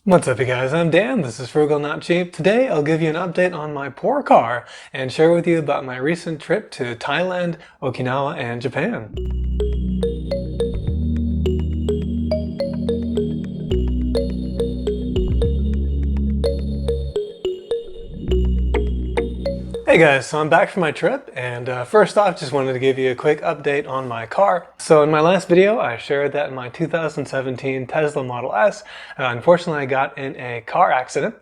What's up you guys, I'm Dan, this is Frugal Not Cheap. Today I'll give you an update on my poor car and share with you about my recent trip to Thailand, Okinawa, and Japan. Hey guys, so I'm back from my trip, and first off just wanted to give you a quick update on my car. So in my last video I shared that my 2017 Tesla Model S, unfortunately I got in a car accident,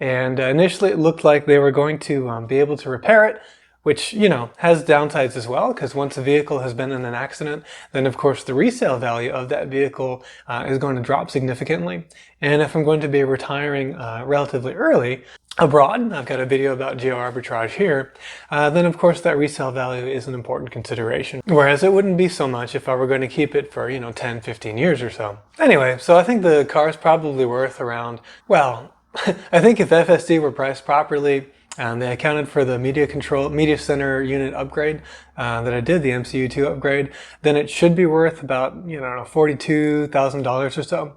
and initially it looked like they were going to be able to repair it, which, you know, has downsides as well, because once a vehicle has been in an accident, then of course the resale value of that vehicle is going to drop significantly. And if I'm going to be retiring relatively early abroad, I've got a video about geo arbitrage here, then of course that resale value is an important consideration. Whereas it wouldn't be so much if I were going to keep it for, 10, 15 years or so. Anyway, so I think the car is probably worth around, well, I think if FSD were priced properly, they accounted for the media center unit upgrade that I did, the MCU2 upgrade, then it should be worth about, $42,000 or so.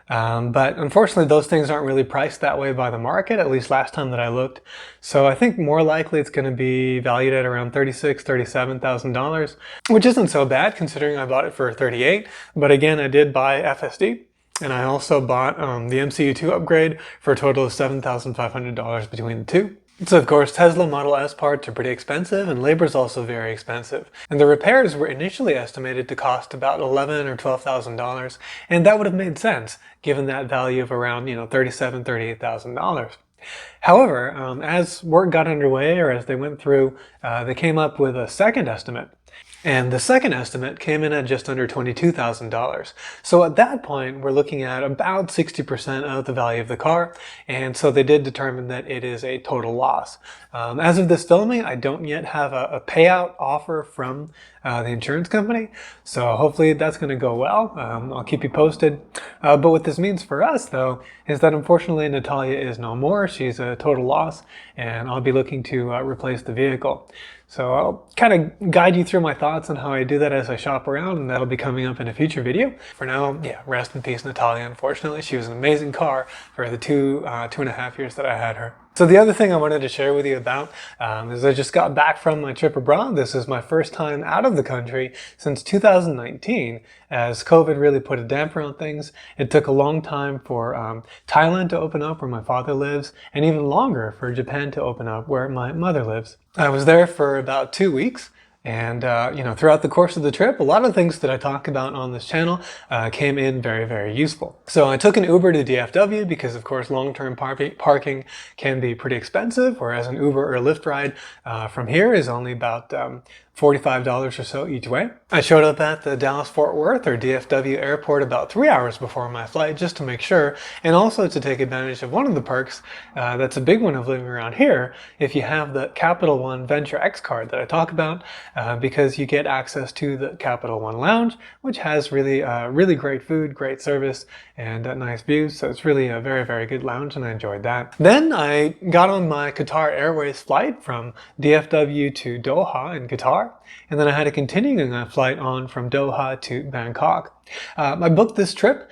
But unfortunately those things aren't really priced that way by the market, at least last time that I looked. So I think more likely it's going to be valued at around $36,000, $37,000, which isn't so bad considering I bought it for $38,000. But again, I did buy FSD. And I also bought the MCU2 upgrade for a total of $7,500 between the two. So of course Tesla Model S parts are pretty expensive and labor is also very expensive. And the repairs were initially estimated to cost about $11,000 or $12,000, and that would have made sense given that value of around $37,000, $38,000. However, as work got underway, or as they went through, they came up with a second estimate. And the second estimate came in at just under $22,000. So at that point, we're looking at about 60% of the value of the car. And so they did determine that it is a total loss. As of this filming, I don't yet have a payout offer from the insurance company. So hopefully that's going to go well. I'll keep you posted. But what this means for us, though, is that unfortunately Natalia is no more. She's a total loss, and I'll be looking to replace the vehicle. So I'll kind of guide you through my thoughts on how I do that as I shop around, and that'll be coming up in a future video. For now, yeah, rest in peace, Natalia. Unfortunately, she was an amazing car for the two and a half years that I had her. So the other thing I wanted to share with you about is I just got back from my trip abroad. This is my first time out of the country since 2019, as COVID really put a damper on things. It took a long time for Thailand to open up, where my father lives, and even longer for Japan to open up, where my mother lives. I was there for about 2 weeks. And, throughout the course of the trip, a lot of things that I talk about on this channel came in very, very useful. So I took an Uber to DFW because, of course, long-term parking can be pretty expensive, whereas an Uber or Lyft ride from here is only about $45 or so each way. I showed up at the Dallas-Fort Worth, or DFW airport, about 3 hours before my flight just to make sure, and also to take advantage of one of the perks that's a big one of living around here, if you have the Capital One Venture X card that I talk about, because you get access to the Capital One Lounge, which has really great food, great service, and nice views. So it's really a very, very good lounge, and I enjoyed that. Then I got on my Qatar Airways flight from DFW to Doha in Qatar. And then I had a continuing flight on from Doha to Bangkok. I booked this trip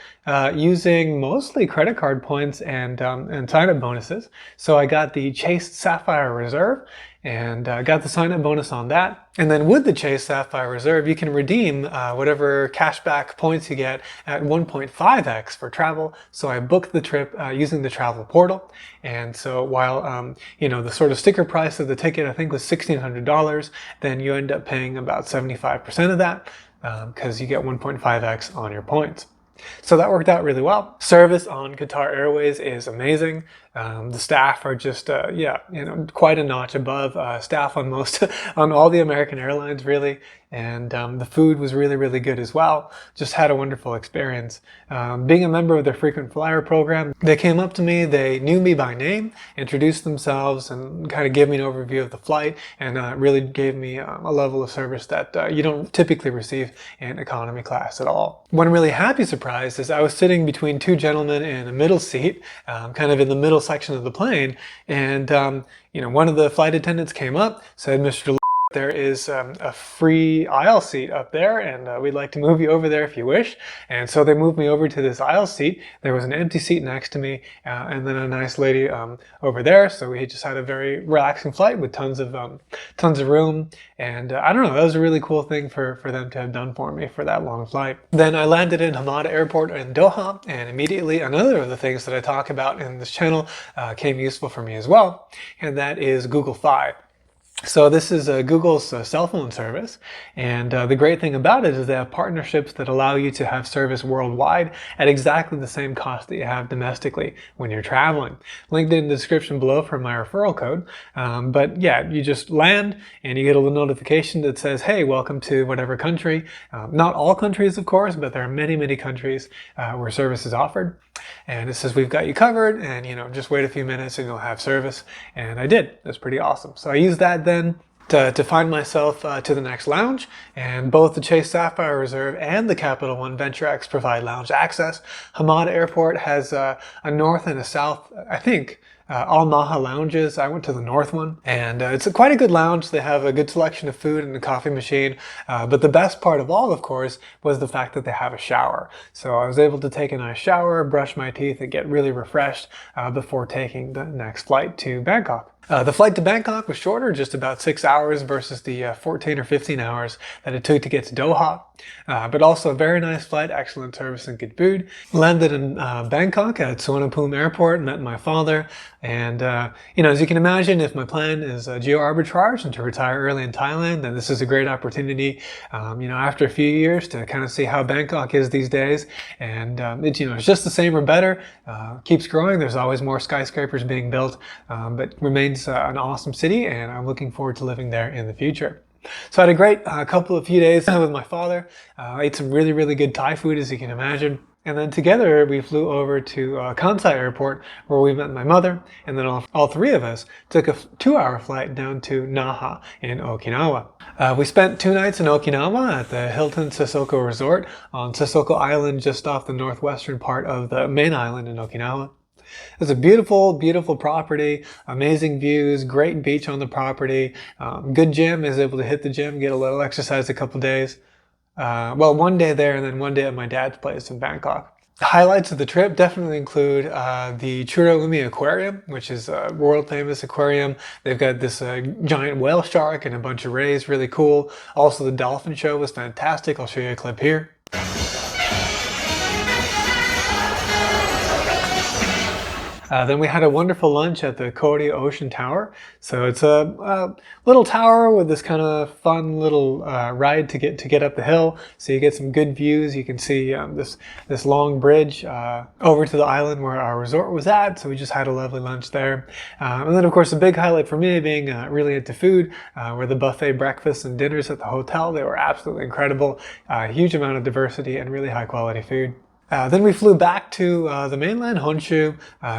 using mostly credit card points and sign-up bonuses. So I got the Chase Sapphire Reserve and got the sign-up bonus on that. And then with the Chase Sapphire Reserve, you can redeem whatever cashback points you get at 1.5x for travel. So I booked the trip using the travel portal. And so while, the sort of sticker price of the ticket, I think was $1,600, then you end up paying about 75% of that because you get 1.5x on your points. So that worked out really well. Service on Qatar Airways is amazing. The staff are just, quite a notch above staff on on all the American airlines, really. And the food was really, really good as well. Just had a wonderful experience. Being a member of their frequent flyer program, they came up to me, they knew me by name, introduced themselves, and kind of gave me an overview of the flight, and really gave me a level of service that you don't typically receive in economy class at all. One really happy surprise is I was sitting between two gentlemen in a middle seat, kind of in the middle section of the plane, and one of the flight attendants came up, said, "Mr. There is a free aisle seat up there, and we'd like to move you over there if you wish. And so they moved me over to this aisle seat. There was an empty seat next to me, and then a nice lady over there. So we just had a very relaxing flight with tons of room. And I don't know, that was a really cool thing for them to have done for me for that long flight. Then I landed in Hamada Airport in Doha, and immediately another of the things that I talk about in this channel came useful for me as well, and that is Google Fi. So this is Google's cell phone service, and the great thing about it is they have partnerships that allow you to have service worldwide at exactly the same cost that you have domestically when you're traveling. Linked in the description below for my referral code. But yeah, you just land and you get a little notification that says, hey, welcome to whatever country. Not all countries, of course, but there are many, many countries where service is offered. And it says, we've got you covered, and just wait a few minutes and you'll have service. And I did. That's pretty awesome. So I used that then to find myself to the next lounge, and both the Chase Sapphire Reserve and the Capital One Venture X provide lounge access. Hamada Airport has a north and a south, I think, all Maha lounges. I went to the north one, and it's quite a good lounge. They have a good selection of food and a coffee machine, but the best part of all, of course, was the fact that they have a shower. So I was able to take a nice shower, brush my teeth, and get really refreshed before taking the next flight to Bangkok. The flight to Bangkok was shorter, just about 6 hours versus the 14 or 15 hours that it took to get to Doha. But also a very nice flight, excellent service and good food. Landed in Bangkok at Suvarnabhumi Airport, met my father. And, as you can imagine, if my plan is geo-arbitrage and to retire early in Thailand, then this is a great opportunity, after a few years to kind of see how Bangkok is these days. And, it's just the same or better. Keeps growing. There's always more skyscrapers being built, but remains an awesome city, and I'm looking forward to living there in the future. So I had a great few days with my father. I ate some really, really good Thai food, as you can imagine. And then together we flew over to Kansai Airport, where we met my mother, and then all three of us took a 2-hour flight down to Naha in Okinawa. We spent 2 nights in Okinawa at the Hilton Sesoko Resort on Sesoko Island, just off the northwestern part of the main island in Okinawa. It's a beautiful, beautiful property, amazing views, great beach on the property, good gym. I was able to hit the gym, get a little exercise a couple days. One day there and then one day at my dad's place in Bangkok. The highlights of the trip definitely include the Churaumi Aquarium, which is a world famous aquarium. They've got this giant whale shark and a bunch of rays, really cool. Also the dolphin show was fantastic. I'll show you a clip here. Then we had a wonderful lunch at the Korea Ocean Tower. So it's a little tower with this kind of fun little ride to get up the hill. So you get some good views. You can see this long bridge over to the island where our resort was at. So we just had a lovely lunch there. And then of course the big highlight for me being really into food were the buffet breakfasts and dinners at the hotel. They were absolutely incredible. Huge amount of diversity and really high quality food. Then we flew back to the mainland, Honshu,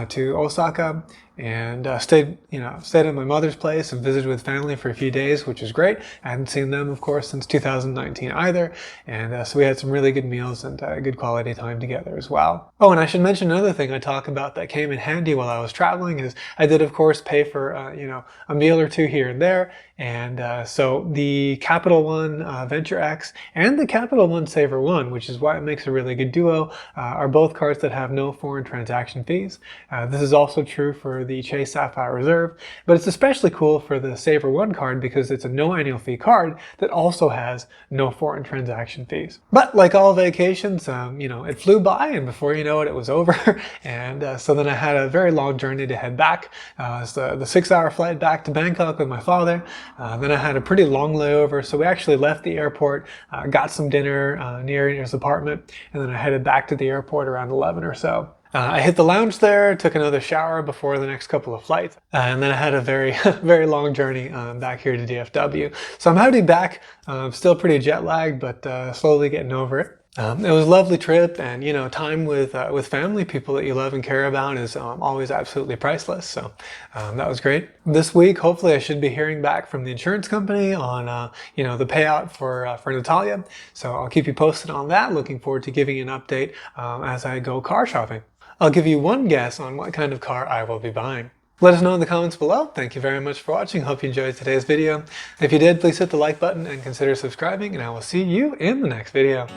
to Osaka, and stayed at my mother's place and visited with family for a few days, which was great. I hadn't seen them, of course, since 2019 either, and so we had some really good meals and good quality time together as well. Oh, and I should mention another thing I talk about that came in handy while I was traveling is I did, of course, pay for a meal or two here and there, and so the Capital One Venture X and the Capital One SavorOne, which is why it makes a really good duo, are both cards that have no foreign transaction fees. This is also true for the Chase Sapphire Reserve, but it's especially cool for the SavorOne card because it's a no annual fee card that also has no foreign transaction fees. But like all vacations, it flew by, and before you know it, it was over. And so then I had a very long journey to head back. It's the 6-hour flight back to Bangkok with my father. Then I had a pretty long layover, so we actually left the airport, got some dinner near his apartment, and then I headed back to the airport around 11 or so. I hit the lounge there, took another shower before the next couple of flights, and then I had a very, very long journey back here to DFW. So I'm happy to be back, still pretty jet lagged, but slowly getting over it. It was a lovely trip, and time with family, people that you love and care about, is always absolutely priceless. So that was great. This week, hopefully, I should be hearing back from the insurance company on the payout for Natalia. So I'll keep you posted on that. Looking forward to giving you an update as I go car shopping. I'll give you one guess on what kind of car I will be buying. Let us know in the comments below. Thank you very much for watching. Hope you enjoyed today's video. If you did, please hit the like button and consider subscribing, and I will see you in the next video.